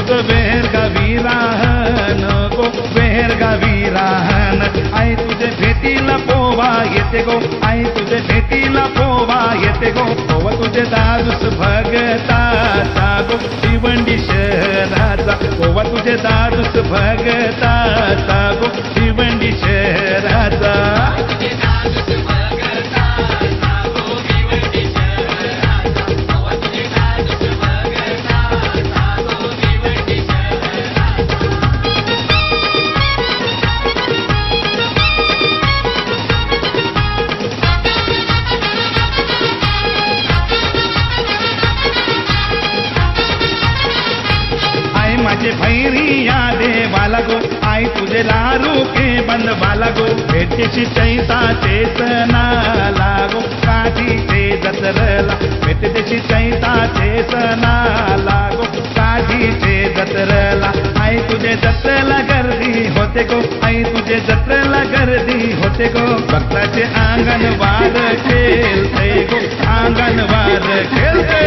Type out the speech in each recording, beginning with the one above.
ग बेरगावी राहन गो बेरगावी राहन आई तुझे भेटीला पोवा येते गो आई तुझे भेटीला पोवा येते गो पोवा तुझे दादूस भगताचा गो भिवंडी शहराचा पोवा तुझे दादूस भगताचा गो भिवंडी शहराचा माझे भैरी या देवाला गो आई तुझे लारू के बंदवाला गो भेटीशी चैताचे सणाला गो काठीचे जत्रला भेटदेशी चैताचे सणाला गो काठीचे जत्रला आई तुझे जत्रेला गर्दी होते गो आई तुझे जत्रेला गर्दी होते गो भक्ताचे अंगणवार खेळते गो अंगणवार खेळते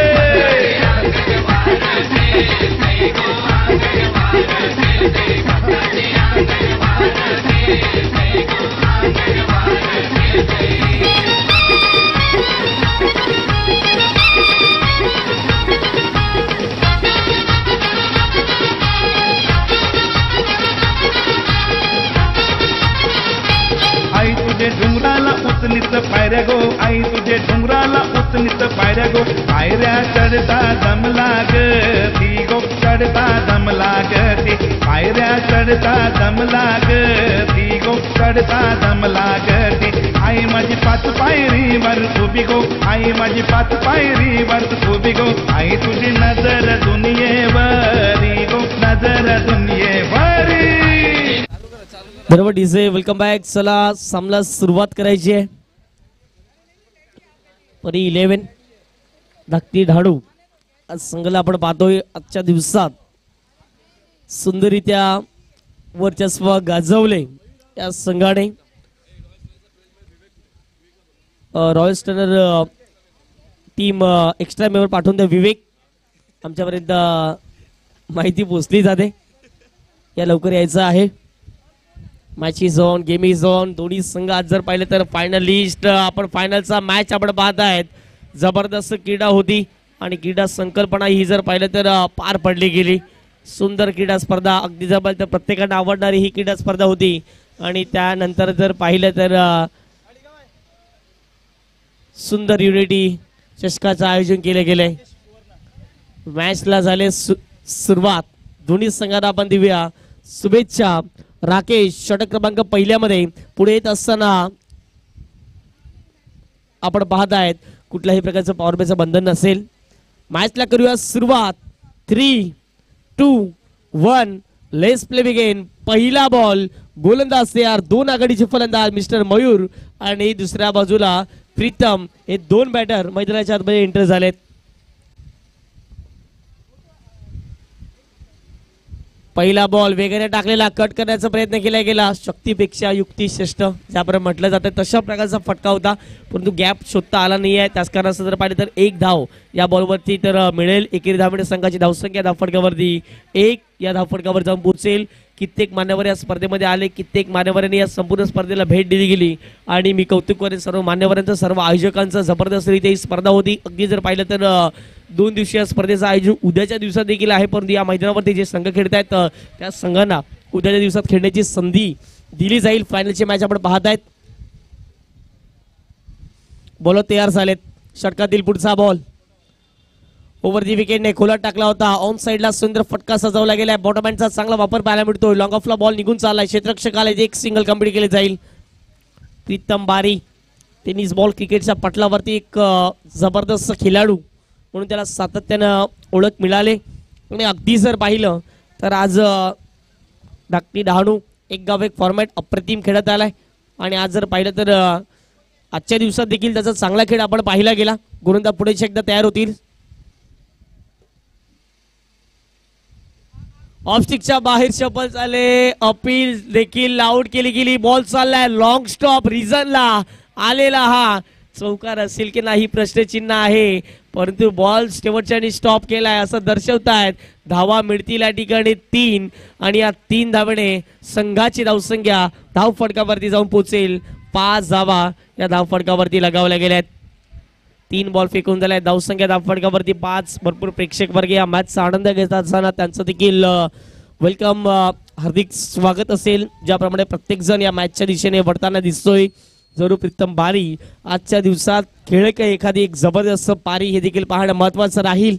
आई तुझे डोंगराला उचनीत पायऱ्या गो आई तुझे डोंगराला उचनीत पायऱ्या गो पायऱ्या चढता दम लागती गो चढता दम लागती पायऱ्या चढता दम लागती गो चढता दम लागती आई माझी 5 पायरीवर उभी गो आई माझी 5 पायरीवर उभी गो आई तुझी नजर दुनियेवरी गो नजर दुनियेवरी बरोबर डीजे वेलकम बॅक. चला सामना सुरुवात करायची आहे. परी 11 धाकटी ढाडू आज संघाला आपण पाहतोय आजच्या दिवसात सुंदररित्या वर्चस्व गाजवले या संघाने. Royal stunner team extra member पाठवून द्या. विवेक आमच्यापर्यंत माहिती पोचली जाते या लवकर यायचं आहे. Match is on game is on. दोन्ही संघ आज जर पाहिलं तर फायनलिस्ट आपण फायनलचा मॅच आपण पाहत आहेत. जबरदस्त क्रीडा होती आणि क्रीडा संकल्पना ही जर पाहिलं तर पार पडली गेली. सुंदर क्रीडा स्पर्धा अगदी जर पाहिलं तर प्रत्येकांना आवडणारी ही क्रीडा स्पर्धा होती. आणि त्यानंतर जर पाहिलं तर सुंदर युनिटी चषकाचं आयोजन केले गेले. मॅचला झाले सुरुवात. दोन्ही संघांना आपण देऊया शुभेच्छा. राकेश षटक क्रमांक पहिल्यामध्ये पुढे येत असताना आपण पाहत आहेत कुठल्याही प्रकारचं पॉवर प्लेचं बंधन नसेल. मॅचला करूया सुरुवात. 3, 2, 1 लेट्स प्ले बिगिन. पहिला बॉल गोलंदाज तयार. 2 आघाडीचे फलंदाज मिस्टर मयूर आणि दुसऱ्या बाजूला प्रीतम हे 2 बॅटर मैदानाच्या आतमध्ये एंटर झालेत. पहिला बॉल वेगाने टाकलेला कट करण्याचा प्रयत्न केला गेला. शक्तीपेक्षा युक्ती श्रेष्ठ ज्याप्रमाणे म्हटलं जातं तशा प्रकारचा फटका होता परंतु गॅप शोधता आला नाही आहे. त्याच कारणास्तव जर पाहिलं तर 1 धाव या बॉलवरती तर मिळेल. एकेरी धावणे संघाची धावसंख्या धावफटक्यावरती 1 या धावफटक्यावर जाऊन पोहोचेल. कित्येक मान्यवर या स्पर्धेमध्ये आले. कित्येक मान्यवरांनी या संपूर्ण स्पर्धेला भेट दिली गेली आणि मी कौतुक करेन सर्व मान्यवरांचं सर्व आयोजकांचं. जबरदस्तरित्या ही स्पर्धा होती. अगदी जर पाहिलं तर 2 दिवसीय स्पर्धेचं आयोजन उद्याच्या दिवसात देखील आहे परंतु या मैदानावरती जे संघ खेळत आहेत त्या संघांना उद्याच्या दिवसात खेळण्याची संधी दिली जाईल. फायनलची मॅच आपण पाहत आहेत. बॉलर तयार झालेत. षटकातील पुढचा बॉल ओव्हर दी विकेटने खोलात टाकला होता. ऑन साइडला सुंदर फटका सजवला गेलाय. बॉटमहँडचा चांगला वापर पाहायला मिळतोय. लॉंग ऑफला बॉल निघून चाललाय. क्षेत्ररक्षक आले. 1 सिंगल कंप्लीट केले जाईल. प्रीतम बारी टेनिस बॉल क्रिकेटच्या पटलावरती एक जबरदस्त खेळाडू म्हणून त्याला सातत्यानं ओळख मिळाले. आणि अगदी जर पाहिलं तर आज धाकटी डहाणू एक गाव एक फॉर्मॅट अप्रतिम खेळत आलाय. आणि आज जर पाहिलं तर आजच्या दिवसात देखील त्याचा चांगला खेळ आपण पाहिला गेला. गोलंदाज पुढे एकदा तयार होतील. ऑफस्टिकच्या बाहेर शपल झाले. अपील देखील आउट केली गेली. बॉल चाललाय लॉंग स्टॉप रिझनला आलेला. हा चौकार असेल की नाही प्रश्नचिन्ह आहे परंतु बॉल शेवटच्या स्टॉप केलाय असं दर्शवतायत. धावा मिळतील या ठिकाणी 3 आणि या 3 धावेने संघाची धावसंख्या धाव फटकावरती जाऊन पोहोचेल 5 धावा या धाव फटकावरती लगावल्या गेल्यात. 3 बॉल फेकून झालाय. धावसंख्या धाव फटकावरती 5. भरपूर प्रेक्षक वर्ग या मॅचचा आनंद घेत असताना त्यांचं देखील वेलकम हार्दिक स्वागत असेल. ज्याप्रमाणे प्रत्येक जण या मॅचच्या दिशेने वळताना दिसतोय. जरूर प्रीतम बारी आजच्या दिवसात खेळ का एखादी एक जबरदस्त पारी हे देखील पाहणं महत्वाचं राहील.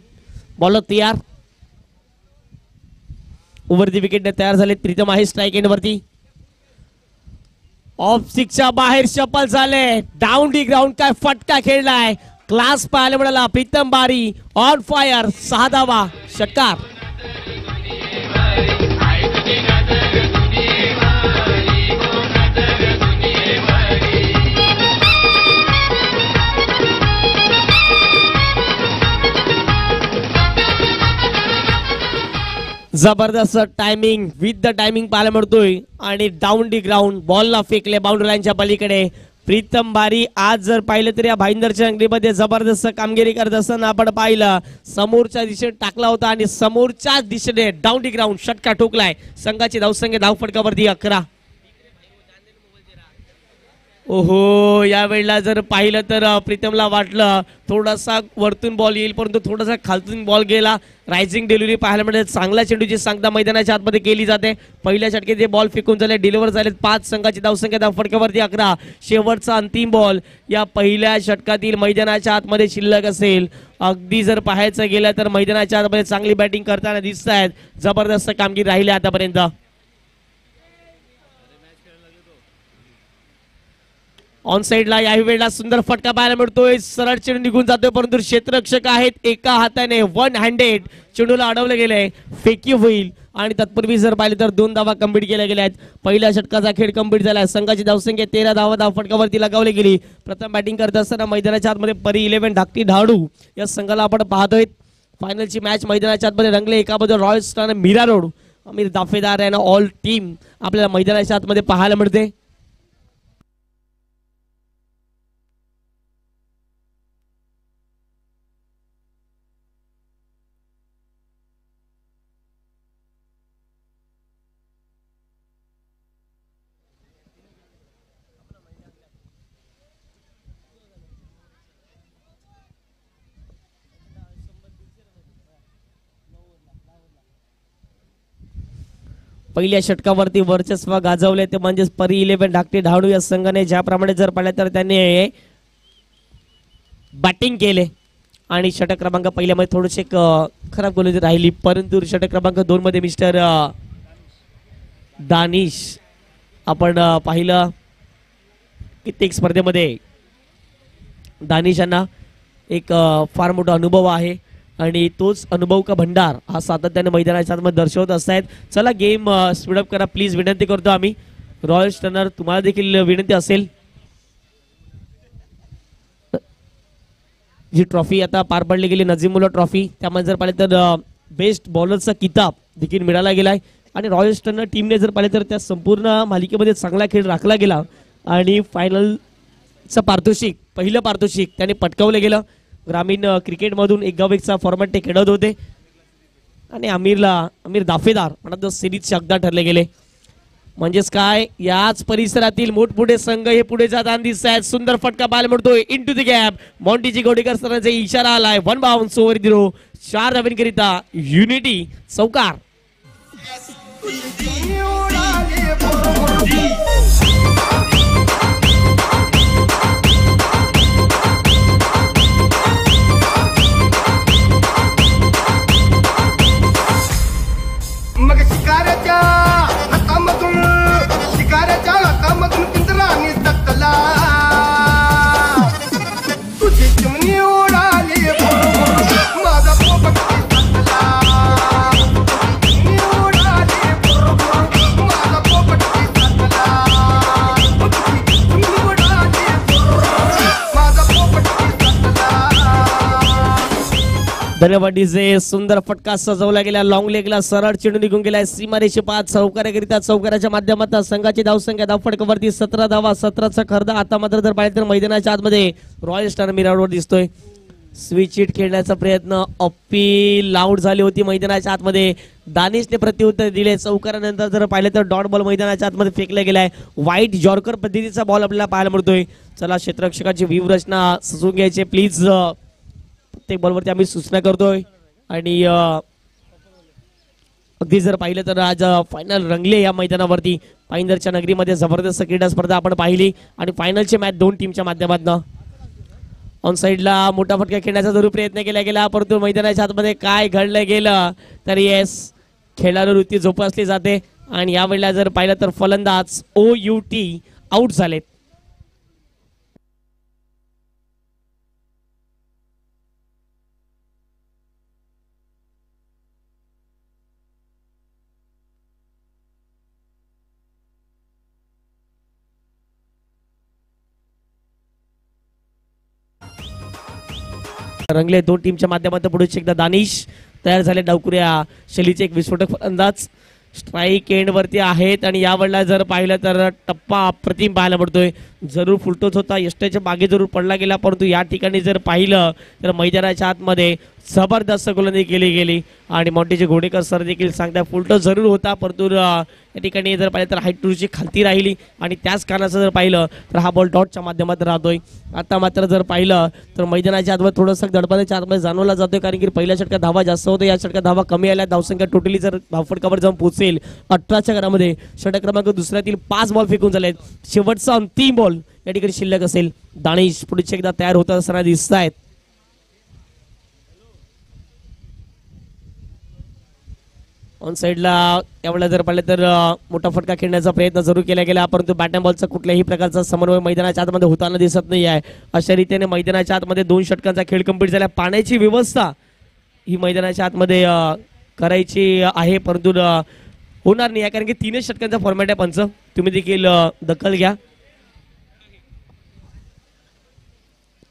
बॉलर तयार. ओव्हर विकेटने तयार झालेत. प्रीतम आहे स्ट्राईक एंड वरती. ऑफ सिक्सच्या बाहेर शपल झाले. डाऊन दी ग्राउंड काय फटका खेळलाय. क्लास पाहायला मिळाला. प्रीतम बारी ऑन फायर. 6 धावा. षटकार. जबरदस्त टायमिंग विथ द टायमिंग पाहायला मिळतोय आणि डाऊन दी ग्राउंड बॉलला फेकले बाउंड्री लाईनच्या पलीकडे. प्रीतम बारी आज जर पाहिलं तर या भाईंदरच्या अंगडीमध्ये जबरदस्त कामगिरी करत असताना आपण पाहिलं. समोरच्या दिशेने टाकला होता आणि समोरच्याच दिशेने डाऊन दी ग्राउंड षटकार ठोकलाय. संघाची धावसंख्या धाव फटकावरती 11. ओहो, या वेळेला जर पाहिलं तर प्रीतमला वाटलं थोडासा वरतून बॉल येईल परंतु थोडासा खालतून बॉल गेला. रायझिंग डिलिव्हरी पाहायला मिळते. चांगल्या चेंडूची सांगता मैदानाच्या आतमध्ये केली जाते. पहिल्या षटकेत जे बॉल फेकून झाले डिलिव्हर झालेत 5. संघाची धावसंख्या धाव फटकावरती 11. शेवटचा अंतिम बॉल या पहिल्या षटकातील मैदानाच्या आतमध्ये शिल्लक असेल. अगदी जर पाहायचं गेलं तर मैदानाच्या आतमध्ये चांगली बॅटिंग करताना दिसत आहेत. जबरदस्त कामगिरी राहिली आतापर्यंत. ऑन साइडला याही वेळेला सुंदर फटका पाहायला मिळतोय. सरळ चेंडू निघून जातोय परंतु क्षेत्ररक्षक आहेत. एका हाताने 1 हँडेड चेंडूला अडवलं गेलंय. फेकी होईल आणि तत्पूर्वी जर पाहिले तर 2 धावा कंप्लीट केल्या गेल्या आहेत. पहिल्या षटकाचा खेळ कंप्लीट झाला. संघाची धावसंख्या 13 धावा धाव फटकावरती लगावली गेली. प्रथम बॅटिंग करत असताना मैदानाच्या आतमध्ये परी 11 धाकटी धाडू या संघाला आपण पाहतोय. फायनलची मॅच मैदानाच्या आतमध्ये रंगले. एका बाजूला रॉयल स्टार मीरा रोड अमीर दाफेदार यांना ऑल टीम आपल्याला मैदानाच्या आतमध्ये पाहायला मिळते. पहिल्या षटकावरती वर्चस्व गाजवले ते म्हणजे परी 11 धाकटे धाडू या संघाने. ज्याप्रमाणे जर पाहिलं तर त्यांनी बॅटिंग केले आणि षटक क्रमांक पहिल्यामध्ये थोडेसे खराब गोलंदाजी राहिली परंतु षटक क्रमांक 2 मध्ये मिस्टर दानिश आपण पाहिलं कित्येक स्पर्धेमध्ये दानिश यांना एक फार मोठा अनुभव आहे आणि तोच अनुभव का भंडार हा सातत्याने मैदानाच्या आतमध्ये दर्शवत असतात. चला गेम स्पीडअप करा प्लीज विनंती करतो आम्ही. रॉयल स्टनर तुम्हाला देखील विनंती असेल. जी ट्रॉफी आता पार पडली गेली नजीमुल्ला ट्रॉफी त्यामध्ये जर पाहिले तर बेस्ट बॉलरचा किताब देखील मिळाला गेलाय आणि रॉयल स्टनर टीमने जर पाहिले तर त्या संपूर्ण मालिकेमध्ये चांगला खेळ राखला गेला आणि फायनलचं पारितोषिक पहिलं पारितोषिक त्याने पटकावलं गेलं. ग्रामीण क्रिकेटमधून एक गाव एकचा फॉर्मॅट ते खेळत होते आणि अमीर दाफेदार म्हणत सिरीजचे हकदार ठरले गेले. म्हणजेच काय याच परिसरातील मोठमोठे संघ हे पुढे जाताना दिसत आहेत. सुंदर फटका पाहायला मिळतोय इनटू द गॅप. मॉन्टीजी गोडेकर सरांचा इशारा आलाय. 1 बाउन्स ओव्हर 0. 4 धावांकरिता युनिटी चौकार. धन्यवाद डीजे. सुंदर फटका सजवला गेला. लॉंग लेगला सरळ चेंडू निघून गेलाय सीमारेषे 5 चौकाराकरिता. चौकाराच्या माध्यमातून संघाची धावसंख्या धाव फटकावरती 17 धावा 17चा खर्दा. आता मात्र जर पाहिलं तर मैदानाच्या आतमध्ये रॉयल स्टार मीरा रोड दिसतोय. स्विच हिट खेळण्याचा प्रयत्न, अपील आउट झाली होती मैदानाच्या आतमध्ये. दानिशने प्रत्युत्तर दिले. चौकारानंतर जर पाहिलं तर डॉट बॉल मैदानाच्या आतमध्ये फेकला गेलाय. वाईट जॉर्कर पद्धतीचा बॉल आपल्याला पाहायला मिळतोय. चला क्षेत्ररक्षकाची व्यूहरचना सजवून घ्यायचे प्लीज. प्रत्येक बॉलवरती आम्ही सूचना करतोय. आणि अगदी जर पाहिलं तर आज फायनल रंगले या मैदानावरती. पाईंदरच्या नगरीमध्ये जबरदस्त क्रीडा स्पर्धा आपण पाहिली आणि फायनलची मॅच दोन टीमच्या माध्यमातून. ऑन साईडला मोठा फटका खेळण्याचा जरूर प्रयत्न केला गेला, परंतु मैदानाच्या आतमध्ये काय घडलं गेलं तर येस, खेळाडू वृत्ती जोपासली जाते. आणि यावेळेला जर पाहिलं तर फलंदाज OUT आउट झालेत. रंगले दोन टीमच्या माध्यमातून. पुढे एकदा दानिश तयार झाले. डावकुऱ्या शैलीचे एक विस्फोटक फलंदाज स्ट्राईक एंड वरती आहेत. आणि यावेळेला जर पाहिलं तर टप्पा अप्रतिम पाहायला पडतोय. जरूर फुलटोच होता, यष्ट्याच्या मागे जरूर पडला गेला, परंतु या ठिकाणी जर पाहिलं तर मैदानाच्या आतमध्ये जबरदस्त गोलंदाजी केली गेली. आणि मॉन्टेचे घोडेकर सर देखील सांगतात फुलटोच जरूर होता, परंतु या ठिकाणी जर पाहिलं तर हाईट टूची खालती राहिली. आणि त्याच कारणाचं जर पाहिलं तर हा बॉल डॉटच्या माध्यमातून राहतोय. आता मात्र जर पाहिलं तर मैदानाच्या आतमध्ये थोडंसं दडपणाच्या आतमध्ये जाणवला जातोय, कारण की पहिल्या षटकात धावा जास्त होत्या, या षटकात धावा कमी आल्या. धावसंख्या टोटली जर धावफटकावर जाऊन पोहोचेल 18च्या घरामध्ये. षटक क्रमांक दुसऱ्यातील 5 बॉल फेकून झालेत. शेवटचा अंतिम बॉल या ठिकाणी शिल्लक असेल. दानिश पुढे एकदा तयार होत असताना दिसत आहेत. ऑन साईडला यावेळेला जर पाहिलं तर मोठा फटका खेळण्याचा प्रयत्न जरूर केला गेला, परंतु बॅट अँड बॉलचा कुठल्याही प्रकारचा समन्वय मैदानाच्या आतमध्ये होताना दिसत नाही आहे. अशा रीतीने मैदानाच्या आतमध्ये 2 षटकांचा खेळ कंप्लीट झाला. पाण्याची व्यवस्था ही मैदानाच्या आतमध्ये करायची आहे, परंतु होणार नाही आहे, कारण की 3 षटकांचा फॉर्मॅट आहे. पंच तुम्ही देखील दखल घ्या.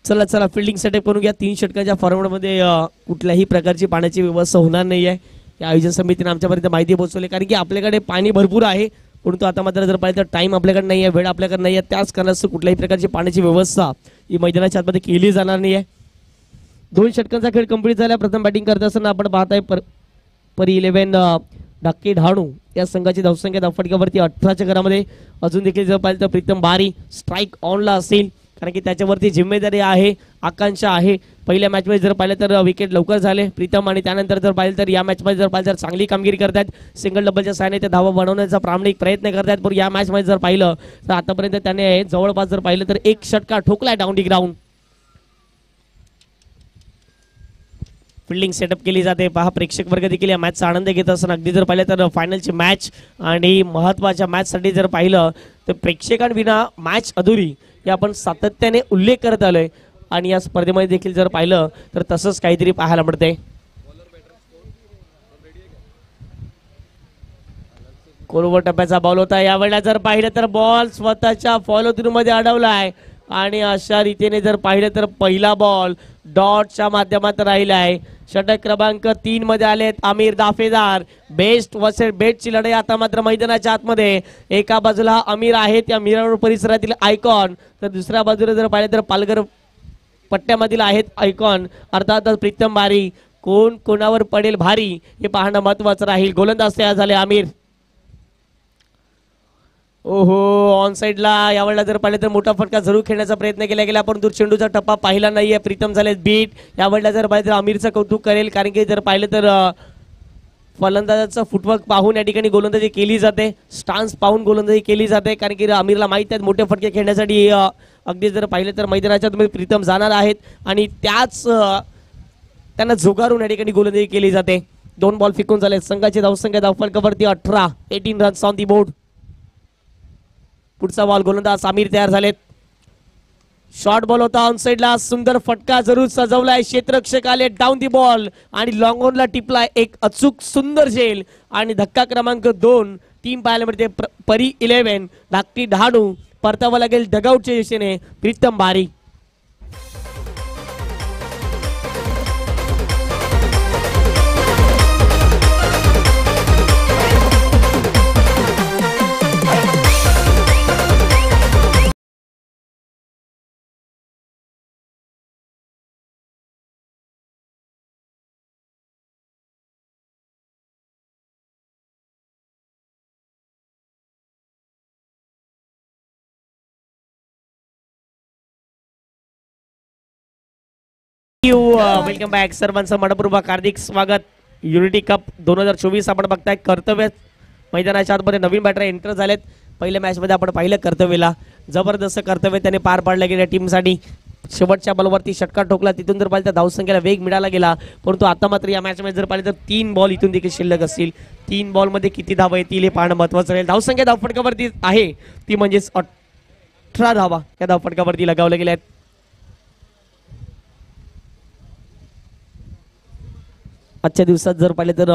चला चला फिल्डिंग सेटअप करून घ्या. 3 षटकांच्या फॉर्मॅटमध्ये कुठल्याही प्रकारची पाण्याची व्यवस्था होणार नाही आहे. या आयोजन समितीने आमच्यापर्यंत माहिती पोहोचवली, कारण की आपल्याकडे पाणी भरपूर आहे, परंतु आता मात्र जर पाहिलं तर टाइम आपल्याकडे नाही आहे, वेळ आपल्याकडे नाही आहे. त्याच कारणास्तव कुठल्याही प्रकारची पाण्याची व्यवस्था ही मैदानाच्या आतमध्ये केली जाणार नाही आहे. 2 षटकांचा खेळ कंप्लीट झाला. प्रथम बॅटिंग करत असताना आपण पाहताय परी 11 ढाके ढाणू या संघाची धावसंख्या धावफटक्यावरती 18च्या घरामध्ये. अजून देखील जर पाहिलं तर प्रीतम बारी स्ट्राईक ऑनला असेल, कारण की त्याच्यावरती जिम्मेदारी आहे, आकांक्षा आहे. पहिल्या मॅचमध्ये जर पाहिलं तर विकेट लवकर झाले प्रीतम, आणि त्यानंतर जर पाहिलं तर या मॅचमध्ये जर पाहिलं तर चांगली कामगिरी करतात. सिंगल डबलच्या सहाय्याने ते धावा बनवण्याचा प्रामाणिक प्रयत्न करतात. पण या मॅचमध्ये जर पाहिलं तर आतापर्यंत त्याने जवळपास जर पाहिलं तर 1 षटका ठोकलाय down the ground. Fielding setup केली जाते. पहा प्रेक्षक वर्ग देखील या मॅचचा आनंद घेत असताना. अगदी जर पाहिलं तर फायनलची मॅच आणि महत्त्वाच्या मॅचसाठी जर पाहिलं तर प्रेक्षकांविना मॅच अधुरी हे आपण सातत्याने उल्लेख करत आलोय, आणि या स्पर्धेमध्ये देखील जर पाहिलं तर तसंच काहीतरी पाहायला मिळते. कोलवर टप्प्याचा बॉल होता. यावेळेला जर पाहिलं तर बॉल स्वतःच्या फॉलो थ्रू मध्ये अडवलाय, आणि अशा रीतीने जर पाहिलं तर पहिला बॉल डॉटच्या माध्यमात राहिला आहे. षटक क्रमांक 3 मध्ये आलेत आमिर दाफेदार. बेस्ट वर्सेस बेस्टची लढाई आता मात्र मैदानाच्या आतमध्ये. एका बाजूला आमिर आहे त्या मिरापूर परिसरातील आयकॉन, तर दुसऱ्या बाजूला जर पाहिलं तर पालघर पट्ट्यामधील आहेत आयकॉन, अर्थातच प्रीतम बारी. कोण कोणावर पडेल भारी हे पाहणं महत्वाचं राहील. गोलंदाज तयार झाले आमिर. ओहो, ऑन साईडला यावेळेला जर पाहिलं तर मोठा फटका जरूर खेळण्याचा प्रयत्न केला गेला, परंतु चेंडूचा टप्पा पाहिला नाहीये. प्रीतम झाले बीट. यावेळेला जर पाहिलं तर आमिरचं कौतुक करेल, कारण की जर पाहिलं तर फलंदाजाचं फुटवर्क पाहून या ठिकाणी गोलंदाजी केली जाते, स्टान्स पाहून गोलंदाजी केली जाते, कारण की आमिरला माहिती आहे मोठे फटके खेळण्यासाठी अगदी जर पाहिलं तर मैदानाच्या तुम्ही प्रीतम जाणार आहेत, आणि त्याच त्यांना झुगारून या ठिकाणी गोलंदाजी केली जाते. 2 बॉल फेकून झाले. संघाची धावसंख्या धावफलकावरती 18 रन्स ऑन दी बोर्ड. पुढचा बॉल गोलंदाज आमिर तयार झालेत. शॉर्ट बॉल होता ऑन साइडला. सुंदर फटका जरूर सजवलाय. क्षेत्ररक्षक आले डाऊन दी बॉल आणि लॉंग ऑनला टिपलाय एक अचूक सुंदर झेल. आणि धक्का क्रमांक 2 टीम पाहायला मिळते. परी 11 धाकटी ढाणू परतावा लागेल डगआउटच्या दिशेने प्रीतम बारी. यू वेलकम बॅक सर्वांचं मनपूर्वक हार्दिक स्वागत. युनिटी कप 2024 आपण बघताय. कर्तव्य मैदानाच्या आतमध्ये नवीन बॅटर एंटर झालेत. पहिल्या मॅचमध्ये आपण पाहिलं कर्तव्यला जबरदस्त कर्तव्य त्याने पार पाडलं गेल्या टीमसाठी. शेवटच्या बॉलवरती षटकार ठोकला. तिथून जर पाहिलं तर धावसंख्येला वेग मिळाला गेला. परंतु आता मात्र या मॅचमध्ये जर पाहिलं तर 3 बॉल इथून देखील शिल्लक असतील. 3 बॉलमध्ये किती धावा येतील हे पाहणं महत्त्वाचं राहील. धावसंख्या धावफटकावरती आहे ती म्हणजेच 18 धावा या धावफटकावरती लगावल्या गेल्या आहेत. आजच्या दिवसात जर पाहिले तर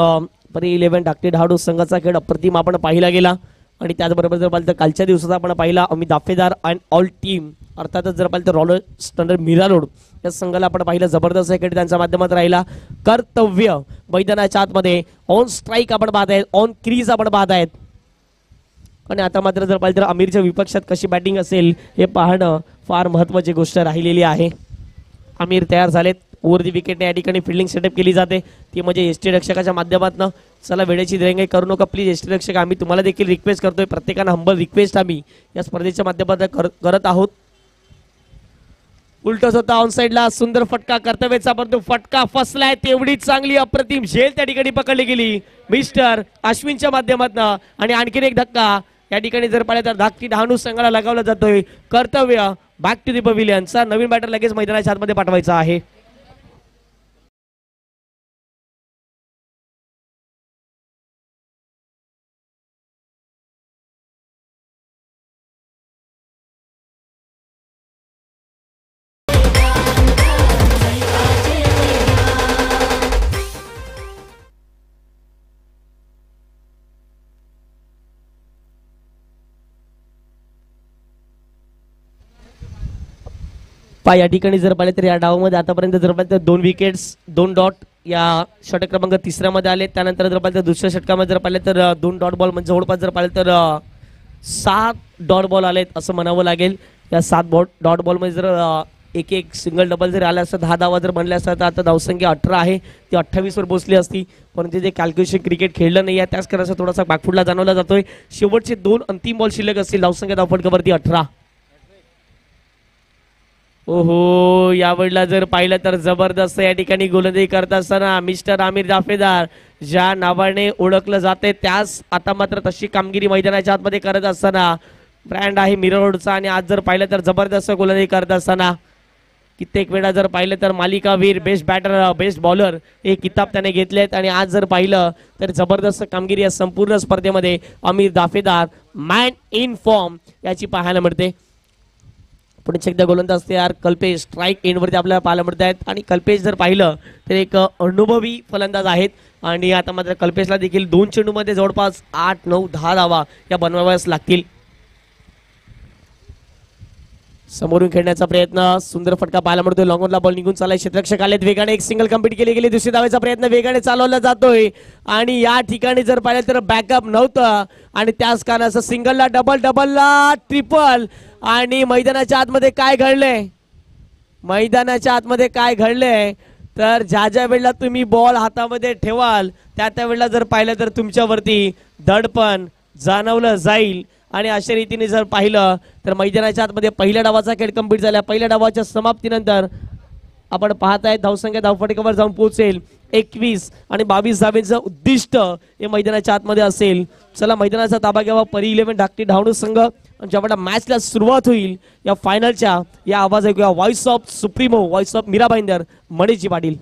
परी 11 धाकटे धाडू संघाचा खेळ अप्रतिम आपण पाहिला गेला. आणि त्याचबरोबर जर पाहिलं तर कालच्या दिवसात आपण पाहिला अमित दाफेदार अँड ऑल टीम अर्थातच जर पाहिलं तर रॉयल स्टँडर्ड मीरा रोड या संघाला आपण पाहिलं जबरदस्त खेळ त्यांच्या माध्यमात राहिला. कर्तव्य मैदानाच्या आतमध्ये ऑन स्ट्राईक आपण पाहत आहेत, ऑन क्रीज आपण पाहत आहेत. आणि आता मात्र जर पाहिलं तर अमीरच्या विपक्षात कशी बॅटिंग असेल हे पाहणं फार महत्त्वाची गोष्ट राहिलेली आहे. अमीर तयार झालेत. ओव्हर दी विकेटने या ठिकाणी फिल्डिंग सेटअप केली जाते ती म्हणजे एसटी रक्षकाच्या माध्यमातून. चला वेळेची दिरंगाई करू नका प्लीज एसटी रक्षक. आम्ही तुम्हाला देखील रिक्वेस्ट करतोय, प्रत्येकानं हंबल रिक्वेस्ट आम्ही या स्पर्धेच्या माध्यमातून करत आहोत. उलटच होता ऑन साईडला सुंदर फटका कर्तव्याचा, परंतु फटका फसलाय. तेवढी चांगली अप्रतिम झेल त्या ठिकाणी पकडली गेली मिस्टर अश्विनच्या माध्यमातून. आणि आणखीन एक धक्का या ठिकाणी जर पाहिलं तर धाकटी डहाणू संघाला लगावला जातोय. कर्तव्य बॅक टू दी पव्हिलियनचा नवीन बॅटर लगेच मैदानाच्या आतमध्ये पाठवायचा आहे. या ठिकाणी जर पाहिले तर या डावामध्ये आतापर्यंत जर पाहिलं तर 2 विकेट्स 2 डॉट या षटक क्रमांक 3 मध्ये आले. त्यानंतर जर पाहिलं तर दुसऱ्या षटकामध्ये जर पाहिलं तर 2 डॉट बॉल म्हणजे जवळपास जर पाहिलं तर 7 डॉट बॉल आलेत असं म्हणावं लागेल. या 7 डॉट बॉलमध्ये जर एक सिंगल डबल जर आला असतं 10 धावा जर बनल्या असतात तर आता धावसंख्या 18 आहे ती 28 वर पोहोचली असती. परंतु जे कॅल्क्युलेशन क्रिकेट खेळलं नाही आहे त्याच करायचा थोडासा बॅकफुटला जाणवला जातोय. शेवटचे 2 अंतिम बॉल शिल्लक असतील. धावसंख्या धावफटकावरती 18. ओहो यावेळेला जर पाहिलं तर जबरदस्त या ठिकाणी गोलंदाजी करत असताना मिस्टर आमिर दाफेदार ज्या नावाने ओळखलं जाते त्याच आता मात्र तशी कामगिरी मैदानाच्या आतमध्ये करत असताना ब्रँड आहे मीरा रोडचा. आणि आज जर पाहिलं तर जबरदस्त गोलंदाजी करत असताना कित्येक वेळा जर पाहिलं तर मालिकावीर बेस्ट बॅटर बेस्ट बॉलर हे किताब त्याने घेतलेत. आणि आज जर पाहिलं तर जबरदस्त कामगिरी या संपूर्ण स्पर्धेमध्ये अमीर दाफेदार मॅन इन फॉर्म याची पाहायला मिळते. पुढे एकदा गोलंदाज तयार कल्पेश स्ट्राईक एंडवरती आपल्याला पाहायला मिळत आहेत. आणि कल्पेश जर पाहिलं तर एक अनुभवी फलंदाज आहेत. आणि आता मात्र कल्पेशला देखील 2 चेंडूमध्ये जवळपास 8, 9, 10 धावा या बनवाव्यास लागतील. समोरून खेळण्याचा प्रयत्न सुंदर फटका पाहायला मिळतोय. लॉंगॉनला बॉल निघून चाललाय. क्षेत्ररक्षक आलेत वेगाने. एक सिंगल कंप्लीट केली गेली. दुसरी धावायचा प्रयत्न वेगाने चालवला जातोय. आणि या ठिकाणी जर पाहिलं तर बॅकअप नव्हतं आणि त्याच कारणाचं सिंगलला डबलला ट्रिपल. आणि मैदानाच्या आतमध्ये काय घडलंय मैदानाच्या आतमध्ये काय घडलंय तर ज्या वेळेला तुम्ही बॉल हातामध्ये ठेवाल त्या वेळेला जर पाहिलं तर तुमच्यावरती दडपण जाणवलं जाईल. आणि अशा रीतीने जर पाहिलं तर मैदानाच्या आतमध्ये पहिल्या डावाचा खेळ कंप्लीट झाला. पहिल्या डावाच्या समाप्तीनंतर आपण पाहताय धावसंख्या धावफटकावर जाऊन पोहोचेल 21 आणि 22 धावेचं उद्दिष्ट हे मैदानाच्या आतमध्ये असेल. चला मैदानाचा ताबा घ्यावा परी 11 धाकटी धावणू संघ. ज्यावेळेला मॅचला सुरुवात होईल या फायनलच्या या आवाज ऐकूया voice of supremo voice of Mira Bhayandar मणिजी पाटील.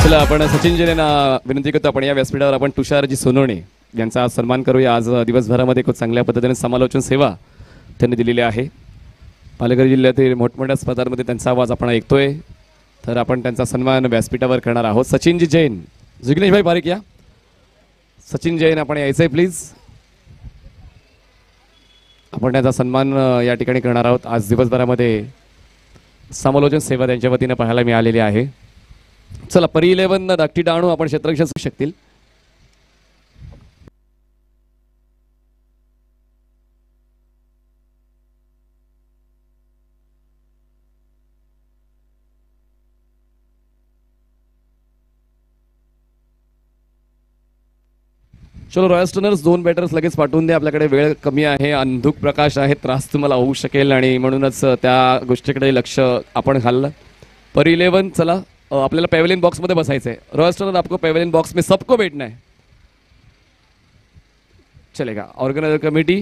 चला आपण सचिन जैन विनंती करतो आपण या व्यासपीठावर आपण तुषारजी सोनवणे यांचा आज सन्मान करूया. आज दिवसभरामध्ये खूप चांगल्या पद्धतीने समालोचन सेवा त्यांनी दिलेली आहे. पालघर जिल्ह्यातील मोठमोठ्या स्पर्धांमध्ये त्यांचा आवाज आपण ऐकतोय तर आपण त्यांचा सन्मान व्यासपीठावर करणार आहोत. सचिनजी जैन जिग्नेश भाई बारीक या. सचिन जैन आपण यायचंय प्लीज. आपण त्यांचा सन्मान या ठिकाणी करणार आहोत. आज दिवसभरामध्ये समालोचन सेवा त्यांच्या वतीने पाहायला मिळालेली आहे. चला परी 11 धाकटी डाणू आपण क्षेत्ररक्षक शकतील. चलो रॉयल टर्नर्स 2 बॅटर्स लगेच पाठवून द्या. आपल्याकडे वेळ कमी आहे, अंधुक प्रकाश आहे, त्रास तुम्हाला होऊ शकेल आणि म्हणूनच त्या गोष्टीकडे लक्ष आपण घाललं. पर 11 चला आपल्याला पेवेलियन बॉक्समध्ये बसायचं आहे. रॉयल टर्नर आपको पेवेलियन बॉक्स में सबको बैठना है. चलेगा. ऑर्गनायझर कमिटी